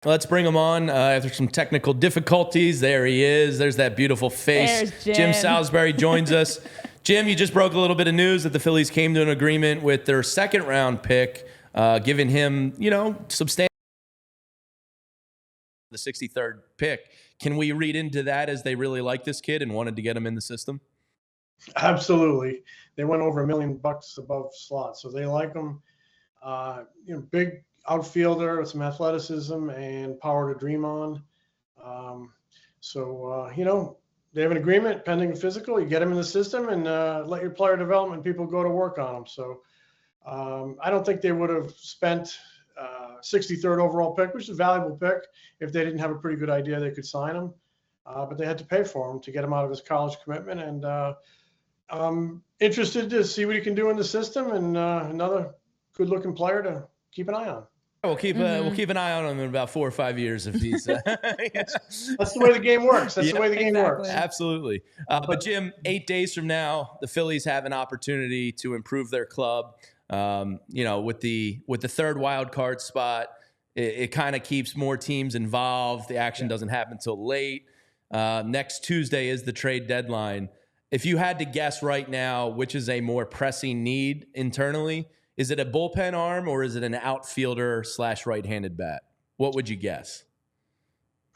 Let's bring him on after some technical difficulties. There he is. There's that beautiful face. There's Jim Salisbury joins us. Jim, you just broke a little bit of news that the Phillies came to an agreement with their second-round pick, giving him, substantial the 63rd pick. Can we read into that as they really like this kid and wanted to get him in the system? Absolutely. They went over $1 million above slot, so they like him. Big outfielder with some athleticism and power to dream on. They have an agreement pending a physical. You get him in the system and let your player development people go to work on him. So I don't think they would have spent 63rd overall pick, which is a valuable pick, if they didn't have a pretty good idea they could sign him. But they had to pay for him to get him out of his college commitment. And I'm interested to see what he can do in the system, and another good-looking player to keep an eye on. We'll keep an eye on him in about 4 or 5 years if he's. That's the way the game works. That's the way the game works. Absolutely. But Jim, 8 days from now, the Phillies have an opportunity to improve their club. With the third wild card spot, it kind of keeps more teams involved. The action doesn't happen until late. Next Tuesday is the trade deadline. If you had to guess right now, which is a more pressing need internally? Is it a bullpen arm or is it an outfielder / right-handed bat? What would you guess?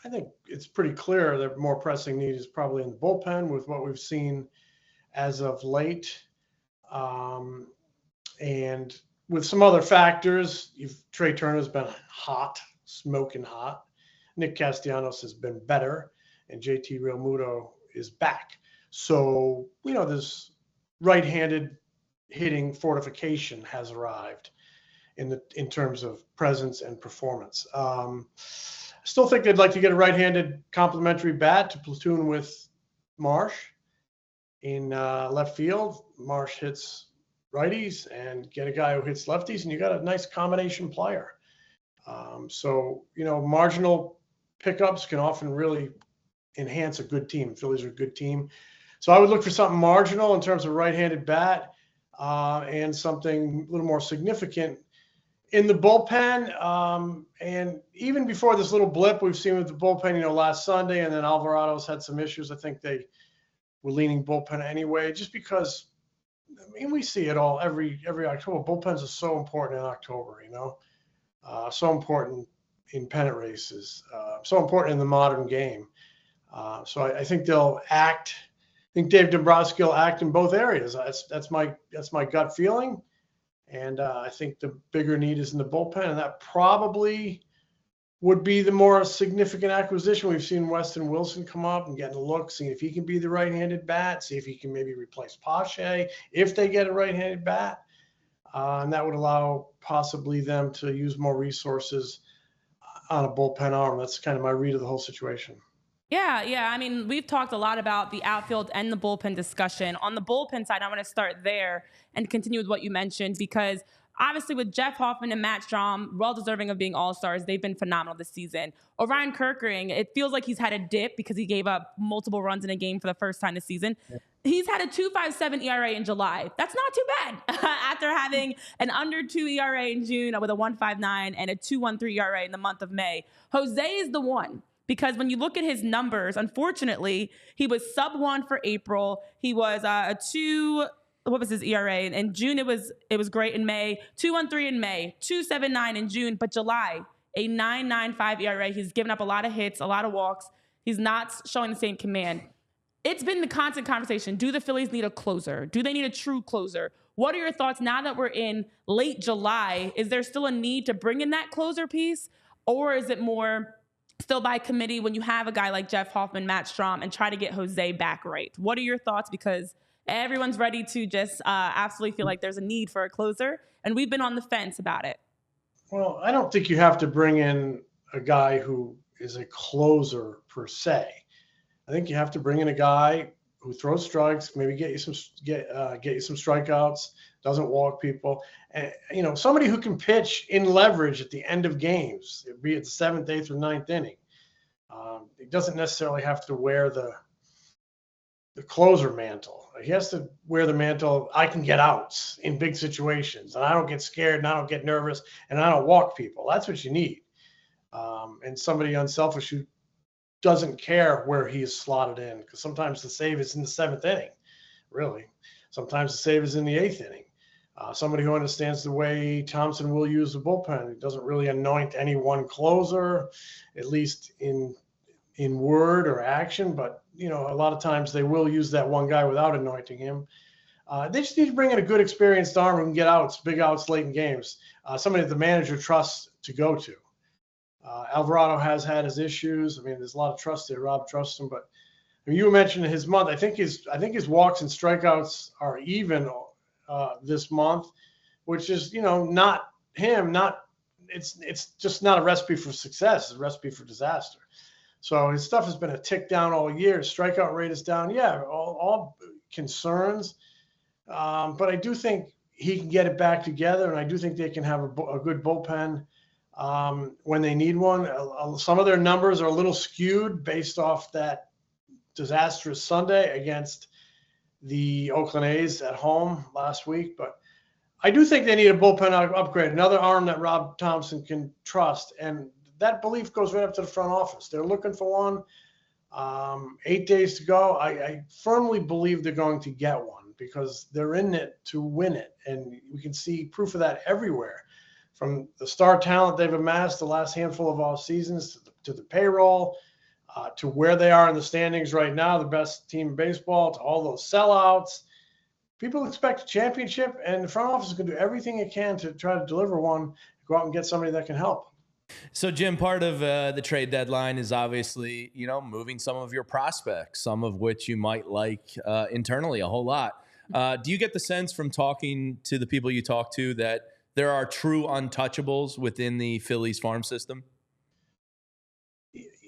I think it's pretty clear that more pressing need is probably in the bullpen with what we've seen as of late. And with some other factors, Trey Turner's been hot, smoking hot. Nick Castellanos has been better, and JT Realmuto is back. So, this right-handed hitting fortification has arrived in terms of presence and performance. I still think they'd like to get a right-handed complementary bat to platoon with Marsh in left field. Marsh hits righties, and get a guy who hits lefties, and you got a nice combination player. Marginal pickups can often really enhance a good team. Phillies are a good team. So I would look for something marginal in terms of right-handed bat. And something a little more significant in the bullpen. And even before this little blip we've seen with the bullpen, last Sunday, and then Alvarado's had some issues. I think they were leaning bullpen anyway, just because, we see it all every October. Bullpens are so important in October, so important in pennant races, so important in the modern game. So I think they'll act. I think Dave Dombrowski will act in both areas. That's my gut feeling, and I think the bigger need is in the bullpen, and that probably would be the more significant acquisition. We've seen Weston Wilson come up and getting a look, seeing if he can be the right-handed bat, see if he can maybe replace PHLY if they get a right-handed bat, and that would allow possibly them to use more resources on a bullpen arm. That's kind of my read of the whole situation. Yeah. I mean, we've talked a lot about the outfield and the bullpen discussion. On the bullpen side, I want to start there and continue with what you mentioned, because obviously with Jeff Hoffman and Matt Strahm, well-deserving of being all-stars, they've been phenomenal this season. Orion Kerkering, it feels like he's had a dip because he gave up multiple runs in a game for the first time this season. Yeah. He's had a 2.57 ERA in July. That's not too bad after having an under 2 ERA in June with a 1.59 and a 2.13 ERA in the month of May. Jose is the one. Because when you look at his numbers, unfortunately, he was sub-1 for April. He was a 2. What was his ERA? In June, it was great. In May, 2.13 in May, 2.79 in June. But July, a 9.95 ERA. He's given up a lot of hits, a lot of walks. He's not showing the same command. It's been the constant conversation. Do the Phillies need a closer? Do they need a true closer? What are your thoughts now that we're in late July? Is there still a need to bring in that closer piece, or is it more still by committee when you have a guy like Jeff Hoffman, Matt Strahm, and try to get Jose back right? What are your thoughts? Because everyone's ready to just absolutely feel like there's a need for a closer, and we've been on the fence about it. Well, I don't think you have to bring in a guy who is a closer per se. I think you have to bring in a guy who throws strikes, maybe get you some strikeouts, doesn't walk people, and somebody who can pitch in leverage at the end of games, be it the 7th, 8th, or 9th inning. He doesn't necessarily have to wear the closer mantle. He has to wear the mantle. I can get outs in big situations, and I don't get scared, and I don't get nervous, and I don't walk people. That's what you need. and somebody unselfish who doesn't care where he is slotted in, because sometimes the save is in the 7th inning, really. Sometimes the save is in the 8th inning. Somebody who understands the way Thompson will use the bullpen. He doesn't really anoint any one closer, at least in word or action, but a lot of times they will use that one guy without anointing him. They just need to bring in a good, experienced arm who can get outs, big outs late in games. Somebody that the manager trusts to go to. Alvarado has had his issues. I mean, there's a lot of trust there. Rob trusts him, but you mentioned his month. I think his walks and strikeouts are even this month, which is not him. It's just not a recipe for success. It's a recipe for disaster. So his stuff has been a tick down all year. His strikeout rate is down. Yeah, all concerns. But I do think he can get it back together, and I do think they can have a good bullpen when they need one. Some of their numbers are a little skewed based off that disastrous Sunday against the Oakland A's at home last week. But I do think they need a bullpen upgrade, another arm that Rob Thompson can trust. And that belief goes right up to the front office. They're looking for one. 8 days to go. I firmly believe they're going to get one because they're in it to win it. And we can see proof of that everywhere, from the star talent they've amassed the last handful of off seasons to the payroll, to where they are in the standings right now, the best team in baseball, to all those sellouts. People expect a championship, and the front office is going to do everything it can to try to deliver one, go out and get somebody that can help. So, Jim, part of the trade deadline is obviously, moving some of your prospects, some of which you might like internally a whole lot. Do you get the sense from talking to the people you talk to that there are true untouchables within the Phillies farm system?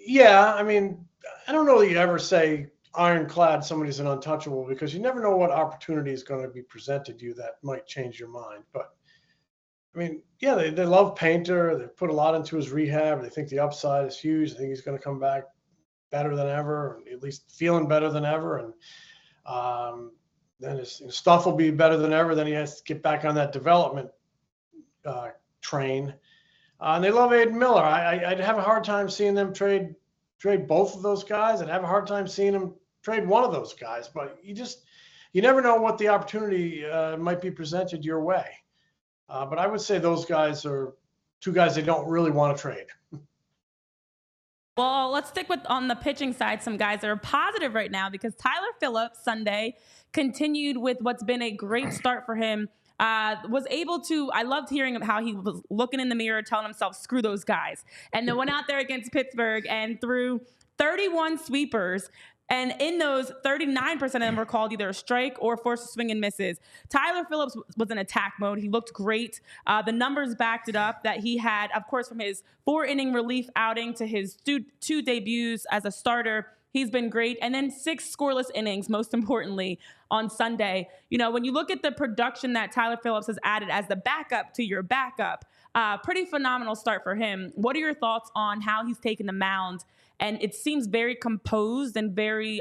Yeah, I mean, I don't know that you ever say ironclad somebody's an untouchable, because you never know what opportunity is going to be presented to you that might change your mind. But I mean, yeah, they love Painter. They put a lot into his rehab. They think the upside is huge. I think he's going to come back better than ever, at least feeling better than ever. And then his stuff will be better than ever. Then he has to get back on that development train. And they love Aiden Miller. I'd have a hard time seeing them trade both of those guys. I'd have a hard time seeing them trade one of those guys. But you never know what the opportunity might be presented your way. But I would say those guys are two guys they don't really want to trade. Well, let's stick with, on the pitching side, some guys that are positive right now, because Tyler Phillips Sunday continued with what's been a great start for him. Was able to, I loved hearing how he was looking in the mirror, telling himself, screw those guys. And then went out there against Pittsburgh and threw 31 sweepers. And in those, 39% of them were called either a strike or forced to swing and misses. Tyler Phillips was in attack mode. He looked great. The numbers backed it up that he had, of course, from his 4-inning relief outing to his two debuts as a starter. He's been great. And then 6 scoreless innings, most importantly, on Sunday. When you look at the production that Tyler Phillips has added as the backup to your backup, pretty phenomenal start for him. What are your thoughts on how he's taken the mound? And it seems very composed and very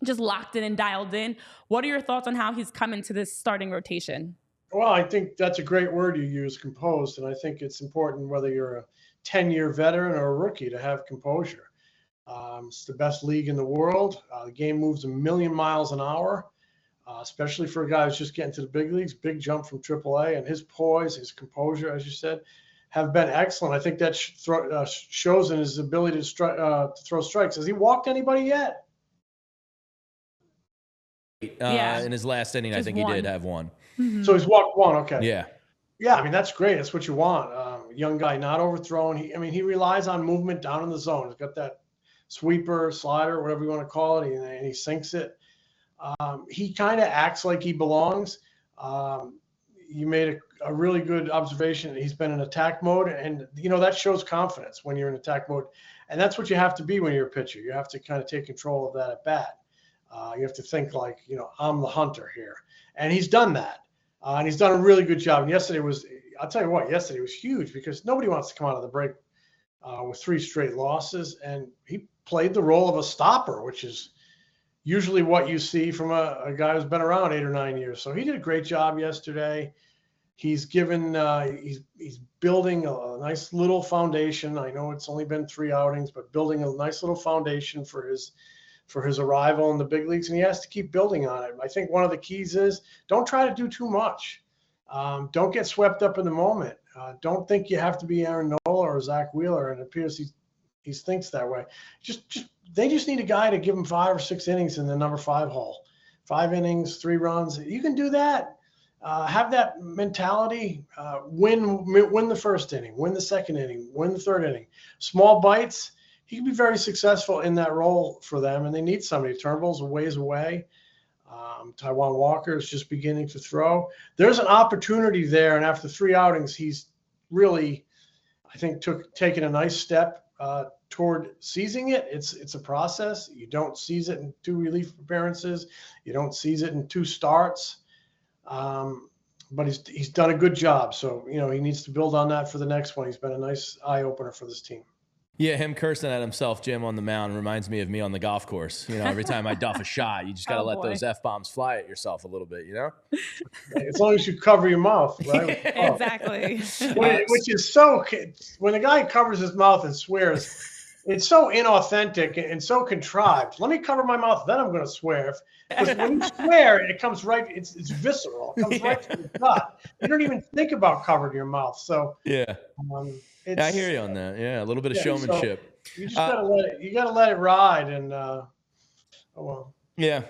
just locked in and dialed in. What are your thoughts on how he's come into this starting rotation? Well, I think that's a great word you use, composed. And I think it's important, whether you're a 10-year veteran or a rookie, to have composure. It's the best league in the world. The game moves a million miles an hour, especially for a guy who's just getting to the big leagues. Big jump from AAA, and his poise, his composure, as you said, have been excellent. I think that shows in his ability to throw strikes. Has he walked anybody yet? In his last inning, I think he did have one. Mm-hmm. So he's walked one. Okay. Yeah. Yeah, I mean, that's great. That's what you want. Young guy, not overthrown. He relies on movement down in the zone. He's got that sweeper, slider, whatever you want to call it, and he sinks it. He kind of acts like he belongs. You made a really good observation. He's been in attack mode, and that shows confidence when you're in attack mode, and that's what you have to be when you're a pitcher. You have to kind of take control of that at bat. You have to think like, I'm the hunter here, and he's done that, and he's done a really good job. And yesterday was huge, because nobody wants to come out of the break with 3 straight losses, and he played the role of a stopper, which is usually what you see from a guy who's been around 8 or 9 years. So he did a great job yesterday. He's given he's building a nice little foundation. I know it's only been 3 outings, but building a nice little foundation for his arrival in the big leagues, and he has to keep building on it. I think one of the keys is don't try to do too much. Don't get swept up in the moment. Don't think you have to be Aaron Nola or Zach Wheeler, and it appears he thinks that way. They just need a guy to give him 5 or 6 innings in the number 5 hole. 5 innings, 3 runs. You can do that. Have that mentality. Win the first inning, win the second inning, win the third inning. Small bites. He can be very successful in that role for them, and they need somebody. Turnbull's a ways away. Taijuan Walker is just beginning to throw. There's an opportunity there, and after 3 outings, he's really, I think, taken a nice step toward seizing it. It's a process. You don't seize it in 2 relief appearances. You don't seize it in 2 starts. But he's done a good job. So, he needs to build on that for the next one. He's been a nice eye opener for this team. Yeah, him cursing at himself, Jim, on the mound reminds me of me on the golf course. Every time I duff a shot, you just got to let those F-bombs fly at yourself a little bit, As long as you cover your mouth, right? Exactly. Which is so, when a guy covers his mouth and swears, it's so inauthentic and so contrived. Let me cover my mouth, then I'm going to swear. Because when you swear, it comes right, it's visceral. It comes right to the gut. You don't even think about covering your mouth. So, yeah. I hear you on that. Yeah, a little bit of showmanship. So you just gotta let it ride, and oh well. Yeah,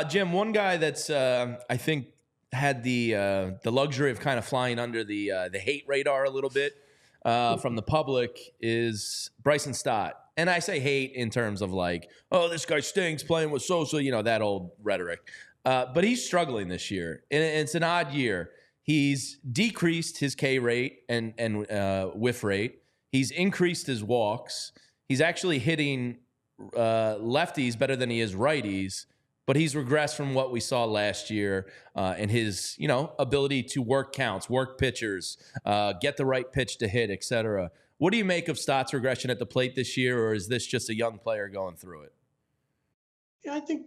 Jim. One guy that's I think had the luxury of kind of flying under the hate radar a little bit from the public is Bryson Stott, and I say hate in terms of like, oh, this guy stinks playing with Sosa, that old rhetoric. But he's struggling this year, and it's an odd year. He's decreased his K rate and whiff rate. He's increased his walks. He's actually hitting lefties better than he is righties, but he's regressed from what we saw last year in his, ability to work counts, work pitchers, get the right pitch to hit, etc. What do you make of Stott's regression at the plate this year, or is this just a young player going through it? Yeah, I think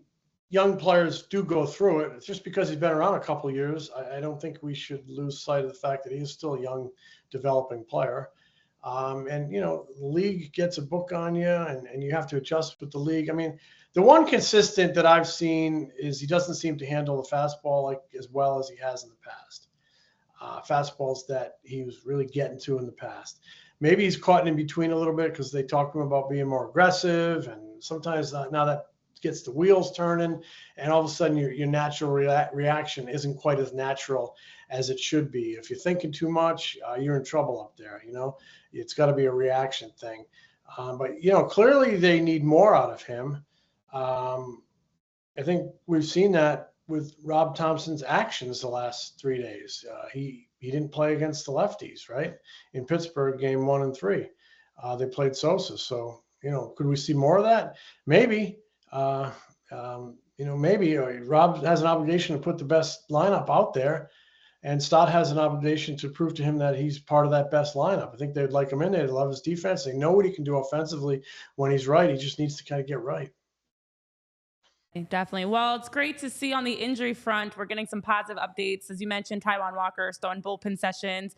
young players do go through it. It's just because he's been around a couple of years. I don't think we should lose sight of the fact that he is still a young, developing player. And the league gets a book on you, and you have to adjust with the league. I mean, the one consistent that I've seen is he doesn't seem to handle the fastball as well as he has in the past. Fastballs that he was really getting to in the past. Maybe he's caught in between a little bit because they talk to him about being more aggressive, and sometimes now that gets the wheels turning, and all of a sudden your natural reaction isn't quite as natural as it should be. If you're thinking too much, you're in trouble up there. It's got to be a reaction thing. But clearly they need more out of him. I think we've seen that with Rob Thompson's actions the last 3 days. He didn't play against the lefties, right? In Pittsburgh, game 1 and 3, they played Sosa. So could we see more of that? Maybe. Maybe Rob has an obligation to put the best lineup out there, and Stott has an obligation to prove to him that he's part of that best lineup. I think they'd like him in there. They love his defense. They know what he can do offensively when he's right. He just needs to kind of get right. Definitely. Well, it's great to see on the injury front. We're getting some positive updates. As you mentioned, Taijuan Walker still in bullpen sessions.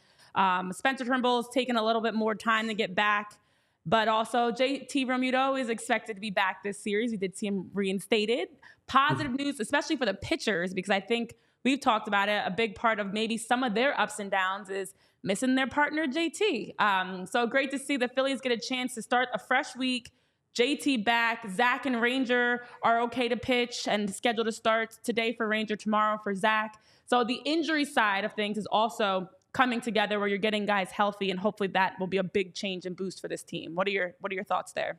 Spencer Turnbull's taken a little bit more time to get back. But also, JT Realmuto is expected to be back this series. We did see him reinstated. Positive news, especially for the pitchers, because I think we've talked about it. A big part of maybe some of their ups and downs is missing their partner, JT. So great to see the Phillies get a chance to start a fresh week. JT back. Zach and Ranger are okay to pitch and scheduled to start today for Ranger, tomorrow for Zach. So the injury side of things is also coming together where you're getting guys healthy, and hopefully that will be a big change and boost for this team. What are your thoughts there?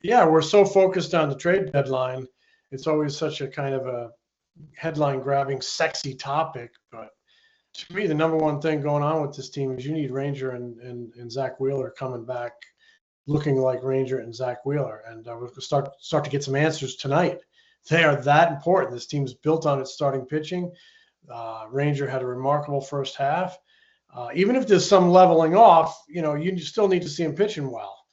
Yeah, we're so focused on the trade deadline. It's always such a kind of a headline grabbing, sexy topic. But to me, the number one thing going on with this team is you need Ranger and Zach Wheeler coming back looking like Ranger and Zach Wheeler. And we're going to start to get some answers tonight. They are that important. This team is built on its starting pitching. Ranger had a remarkable first half. Even if there's some leveling off, you still need to see him pitching well.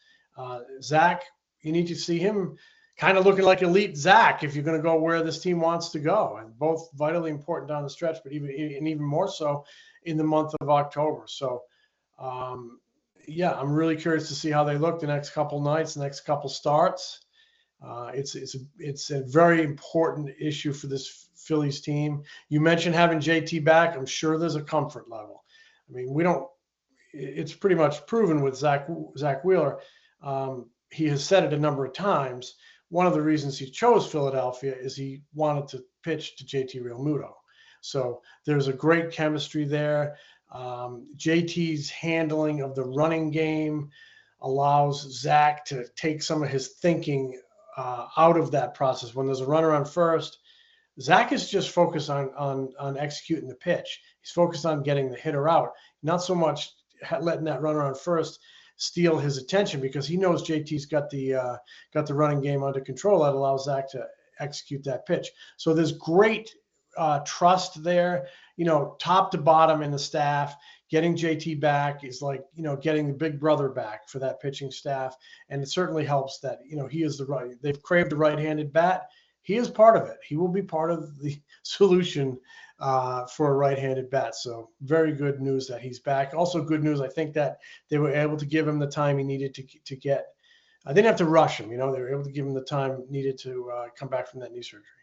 Zach, you need to see him kind of looking like elite Zach if you're going to go where this team wants to go. And both vitally important down the stretch, but even more so in the month of October. So, yeah, I'm really curious to see how they look the next couple nights, the next couple starts. It's a very important issue for this Phillies team. You mentioned having JT back. I'm sure there's a comfort level. I mean, it's pretty much proven with Zach Wheeler. He has said it a number of times. One of the reasons he chose Philadelphia is he wanted to pitch to JT Realmuto. So there's a great chemistry there. JT's handling of the running game allows Zach to take some of his thinking out of that process. When there's a runner on first, Zach is just focused on executing the pitch. He's focused on getting the hitter out, not so much letting that runner on first steal his attention, because he knows JT's got the running game under control that allows Zach to execute that pitch. So there's great trust there, top to bottom in the staff. Getting JT back is like, getting the big brother back for that pitching staff. And it certainly helps that, he is they've craved a right-handed bat. He is part of it. He will be part of the solution for a right-handed bat. So very good news that he's back. Also good news, I think, that they were able to give him the time he needed to get. They didn't have to rush him. They were able to give him the time needed to come back from that knee surgery.